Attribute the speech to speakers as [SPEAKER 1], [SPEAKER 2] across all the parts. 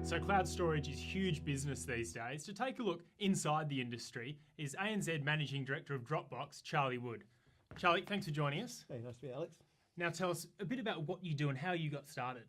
[SPEAKER 1] So cloud storage is huge business these days. To take a look inside the industry is ANZ Managing Director of Dropbox, Charlie Wood. Charlie, thanks for joining us.
[SPEAKER 2] Hey, nice to meet you, Alex.
[SPEAKER 1] Now tell us a bit about what you do and how you got started.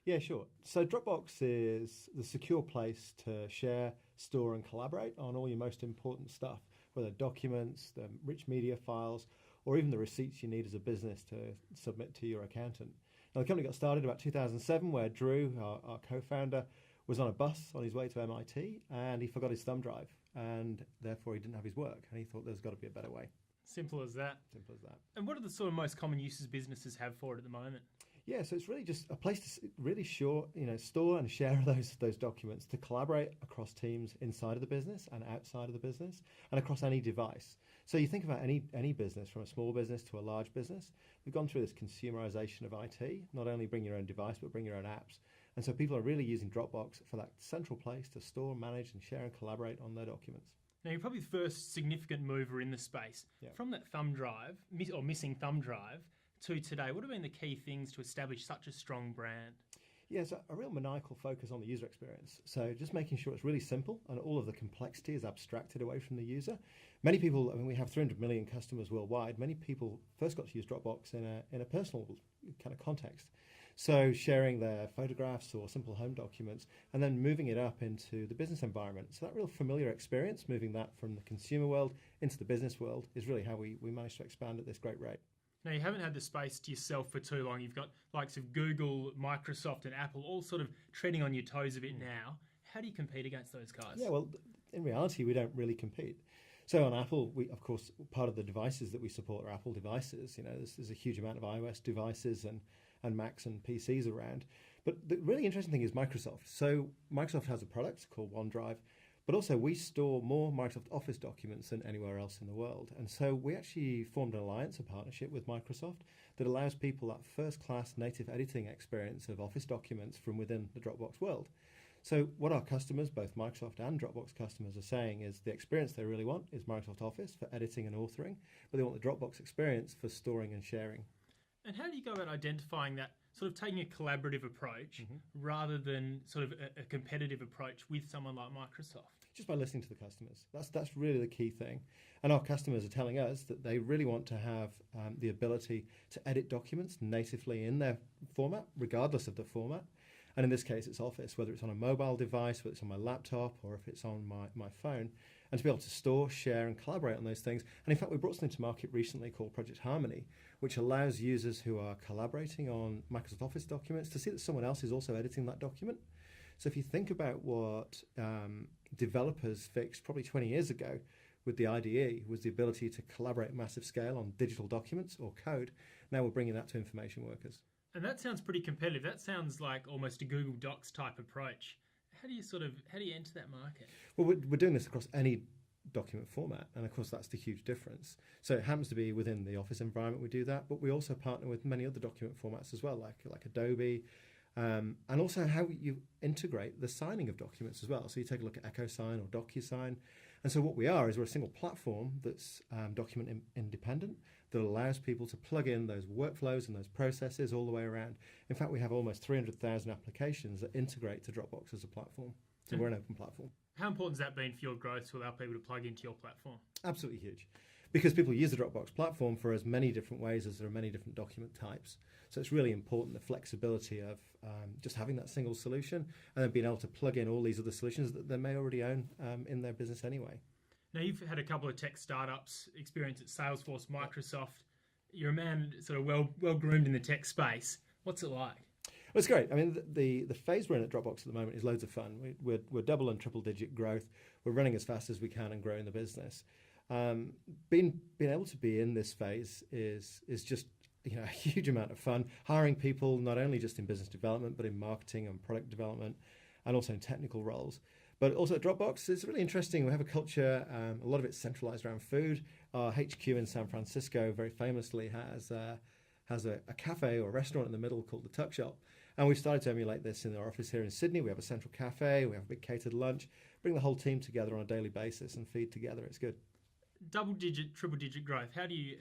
[SPEAKER 2] Yeah, sure. So Dropbox is the secure place to share, store and collaborate on all your most important stuff, whether documents, the rich media files, or even the receipts you need as a business to submit to your accountant. Now, the company got started about 2007 where Drew, our co-founder, was on a bus on his way to MIT and he forgot his thumb drive and therefore he didn't have his work and he thought there's got to be a better way.
[SPEAKER 1] Simple as that.
[SPEAKER 2] Simple as that.
[SPEAKER 1] And what are the sort of most common uses businesses have for it at the moment?
[SPEAKER 2] Yeah, so it's really just a place to really store and share those documents to collaborate across teams inside of the business and outside of the business and across any device. So you think about any business, from a small business to a large business, we've gone through this consumerization of IT, not only bring your own device, but bring your own apps. And so people are really using Dropbox for that central place to store, manage and share and collaborate on their documents.
[SPEAKER 1] Now, you're probably the first significant mover in the space.
[SPEAKER 2] Yeah.
[SPEAKER 1] From that thumb drive, or missing thumb drive, to today, what have been the key things to establish such a strong brand?
[SPEAKER 2] Yeah, so a real maniacal focus on the user experience. So just making sure it's really simple and all of the complexity is abstracted away from the user. Many people, we have 300 million customers worldwide. Many people first got to use Dropbox in a personal kind of context. So sharing their photographs or simple home documents and then moving it up into the business environment. So that real familiar experience, moving that from the consumer world into the business world, is really how we managed to expand at this great rate.
[SPEAKER 1] Now, you haven't had the space to yourself for too long. You've got likes of Google, Microsoft and Apple all sort of treading on your toes a bit now. How do you compete against those guys?
[SPEAKER 2] Yeah, well, in reality, we don't really compete. So on Apple, we, of course, part of the devices that we support are Apple devices. There's a huge amount of iOS devices and Macs and PCs around. But the really interesting thing is Microsoft. So Microsoft has a product called OneDrive, but also we store more Microsoft Office documents than anywhere else in the world. And so we actually formed an alliance, a partnership with Microsoft that allows people that first-class native editing experience of Office documents from within the Dropbox world. So what our customers, both Microsoft and Dropbox customers, are saying is the experience they really want is Microsoft Office for editing and authoring, but they want the Dropbox experience for storing and sharing.
[SPEAKER 1] And how do you go about identifying that, sort of taking a collaborative approach rather than sort of a competitive approach with someone like Microsoft?
[SPEAKER 2] Just by listening to the customers. That's really the key thing. And our customers are telling us that they really want to have the ability to edit documents natively in their format, regardless of the format. And in this case, it's Office, whether it's on a mobile device, whether it's on my laptop, or if it's on my phone. And to be able to store, share, and collaborate on those things. And in fact, we brought something to market recently called Project Harmony, which allows users who are collaborating on Microsoft Office documents to see that someone else is also editing that document. So if you think about what developers fixed probably 20 years ago with the IDE, was the ability to collaborate at massive scale on digital documents or code. Now we're bringing that to information workers.
[SPEAKER 1] And that sounds pretty competitive. That sounds like almost a Google Docs type approach. How do you enter that market?
[SPEAKER 2] Well, we're doing this across any document format, and of course that's the huge difference. So it happens to be within the Office environment we do that, but we also partner with many other document formats as well, like Adobe, and also how you integrate the signing of documents as well. So you take a look at EchoSign or DocuSign. And so what we are is we're a single platform that's document independent that allows people to plug in those workflows and those processes all the way around. In fact, we have almost 300,000 applications that integrate to Dropbox as a platform. So we're an open platform.
[SPEAKER 1] How important has that been for your growth to allow people to plug into your platform?
[SPEAKER 2] Absolutely huge. Because people use the Dropbox platform for as many different ways as there are many different document types. So it's really important, the flexibility of just having that single solution and then being able to plug in all these other solutions that they may already own in their business anyway.
[SPEAKER 1] Now, you've had a couple of tech startups, experience at Salesforce, Microsoft. You're a man sort of well-groomed in the tech space. What's it like?
[SPEAKER 2] Well, it's great. I mean, the phase we're in at Dropbox at the moment is loads of fun. We're double and triple digit growth. We're running as fast as we can and growing the business. Being able to be in this phase is just a huge amount of fun. Hiring people not only just in business development, but in marketing and product development, and also in technical roles. But also at Dropbox, it's really interesting. We have a culture. A lot of it's centralized around food. Our HQ in San Francisco very famously has a cafe or a restaurant in the middle called the Tuck Shop. And we've started to emulate this in our office here in Sydney. We have a central cafe. We have a big catered lunch. Bring the whole team together on a daily basis and feed together. It's good.
[SPEAKER 1] Double-digit, triple-digit growth. How do you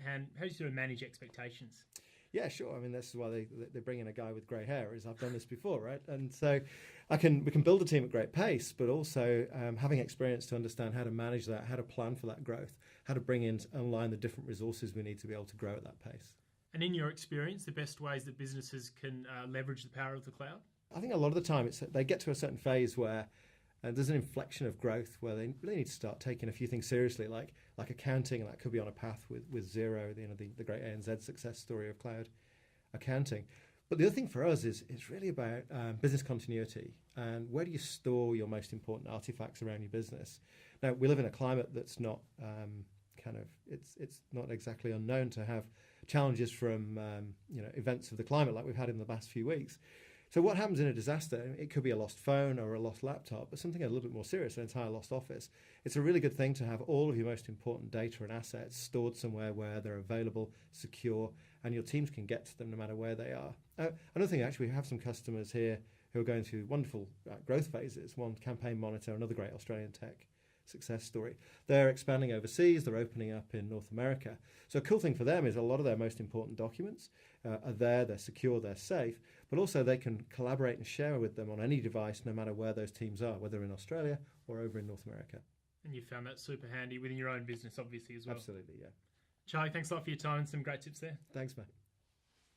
[SPEAKER 1] sort of manage expectations?
[SPEAKER 2] Yeah, sure. I mean, this is why they bring in a guy with grey hair. Is I've done this before, right? And so we can build a team at great pace, but also having experience to understand how to manage that, how to plan for that growth, how to bring in and align the different resources we need to be able to grow at that pace.
[SPEAKER 1] And in your experience, the best ways that businesses can leverage the power of the cloud?
[SPEAKER 2] I think a lot of the time they get to a certain phase where there's an inflection of growth where they really need to start taking a few things seriously, like accounting, and that could be on a path with Xero, the great ANZ success story of cloud accounting. But the other thing for us is really about business continuity and where do you store your most important artifacts around your business. Now, we live in a climate that's not it's not exactly unknown to have challenges from events of the climate like we've had in the last few weeks. So what happens in a disaster? It could be a lost phone or a lost laptop, but something a little bit more serious, an entire lost office. It's a really good thing to have all of your most important data and assets stored somewhere where they're available, secure, and your teams can get to them no matter where they are. Another thing, actually, we have some customers here who are going through wonderful growth phases. One, Campaign Monitor, another great Australian tech success story. They're expanding overseas, they're opening up in North America. So a cool thing for them is a lot of their most important documents are there, they're secure, they're safe, but also they can collaborate and share with them on any device no matter where those teams are, whether in Australia or over in North America.
[SPEAKER 1] And you found that super handy within your own business, obviously, as well.
[SPEAKER 2] Absolutely, yeah.
[SPEAKER 1] Charlie, thanks a lot for your time and some great tips there.
[SPEAKER 2] Thanks, Matt.